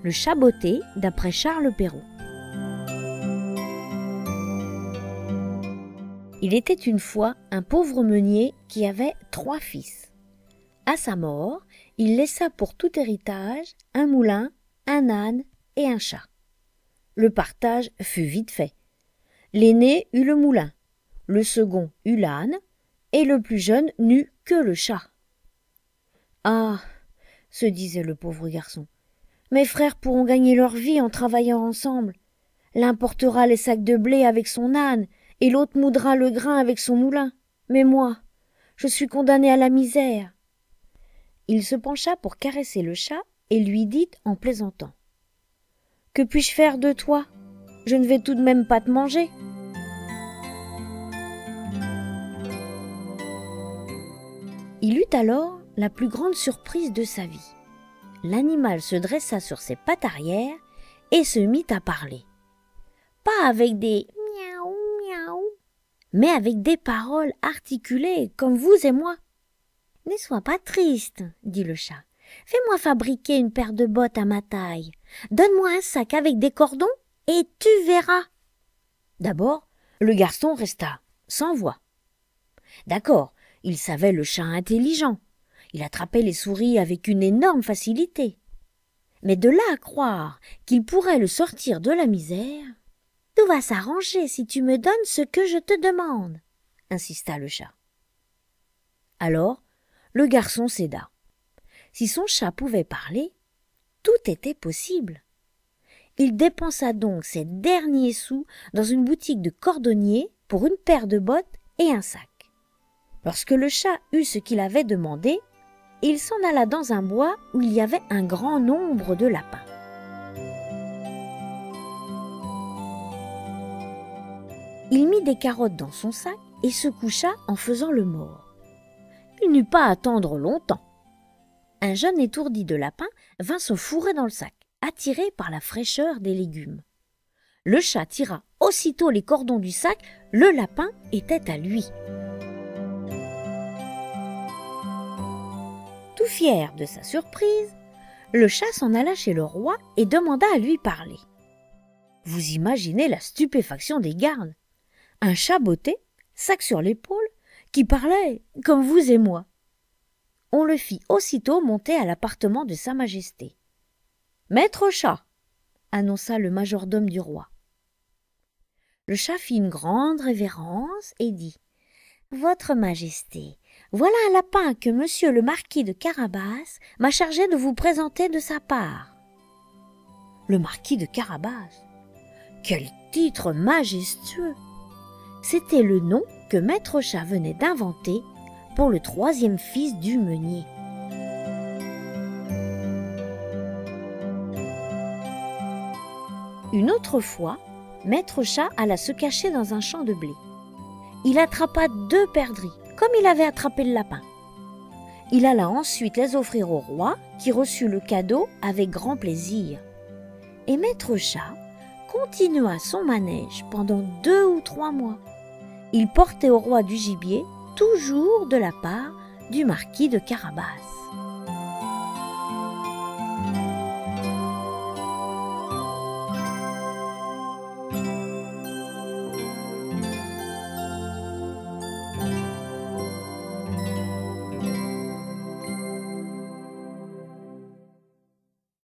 Le chat botté d'après Charles Perrault. Il était une fois un pauvre meunier qui avait 3 fils. À sa mort, il laissa pour tout héritage un moulin, un âne et un chat. Le partage fut vite fait. L'aîné eut le moulin, le second eut l'âne, et le plus jeune n'eut que le chat. « Ah !» se disait le pauvre garçon, « mes frères pourront gagner leur vie en travaillant ensemble. L'un portera les sacs de blé avec son âne, et l'autre moudra le grain avec son moulin. Mais moi, je suis condamné à la misère. » Il se pencha pour caresser le chat et lui dit en plaisantant, « Que puis-je faire de toi? Je ne vais tout de même pas te manger. » Il eut alors la plus grande surprise de sa vie. L'animal se dressa sur ses pattes arrière et se mit à parler. Pas avec des miaou miaou, mais avec des paroles articulées comme vous et moi. « Ne sois pas triste, dit le chat. Fais-moi fabriquer une paire de bottes à ma taille. Donne-moi un sac avec des cordons et tu verras. » D'abord, le garçon resta sans voix. D'accord, il savait le chat intelligent. Il attrapait les souris avec une énorme facilité. Mais de là à croire qu'il pourrait le sortir de la misère, « Tout va s'arranger si tu me donnes ce que je te demande, » insista le chat. Alors, le garçon céda. Si son chat pouvait parler, tout était possible. Il dépensa donc ses derniers sous dans une boutique de cordonnier pour une paire de bottes et un sac. Lorsque le chat eut ce qu'il avait demandé, il s'en alla dans un bois où il y avait un grand nombre de lapins. Il mit des carottes dans son sac et se coucha en faisant le mort. Il n'eut pas à attendre longtemps. Un jeune étourdi de lapin vint se fourrer dans le sac, attiré par la fraîcheur des légumes. Le chat tira aussitôt les cordons du sac, le lapin était à lui. Tout fier de sa surprise, le chat s'en alla chez le roi et demanda à lui parler. Vous imaginez la stupéfaction des gardes. Un chat botté, sac sur l'épaule, qui parlait comme vous et moi. On le fit aussitôt monter à l'appartement de Sa Majesté. « Maître chat !» annonça le majordome du roi. Le chat fit une grande révérence et dit « Votre Majesté, voilà un lapin que monsieur le marquis de Carabas m'a chargé de vous présenter de sa part. » Le marquis de Carabas, quel titre majestueux! C'était le nom que Maître Chat venait d'inventer pour le 3e fils du meunier. Une autre fois, Maître Chat alla se cacher dans un champ de blé. Il attrapa 2 perdrix, comme il avait attrapé le lapin. Il alla ensuite les offrir au roi, qui reçut le cadeau avec grand plaisir. Et Maître Chat continua son manège pendant 2 ou 3 mois. Il portait au roi du gibier, toujours de la part du marquis de Carabas.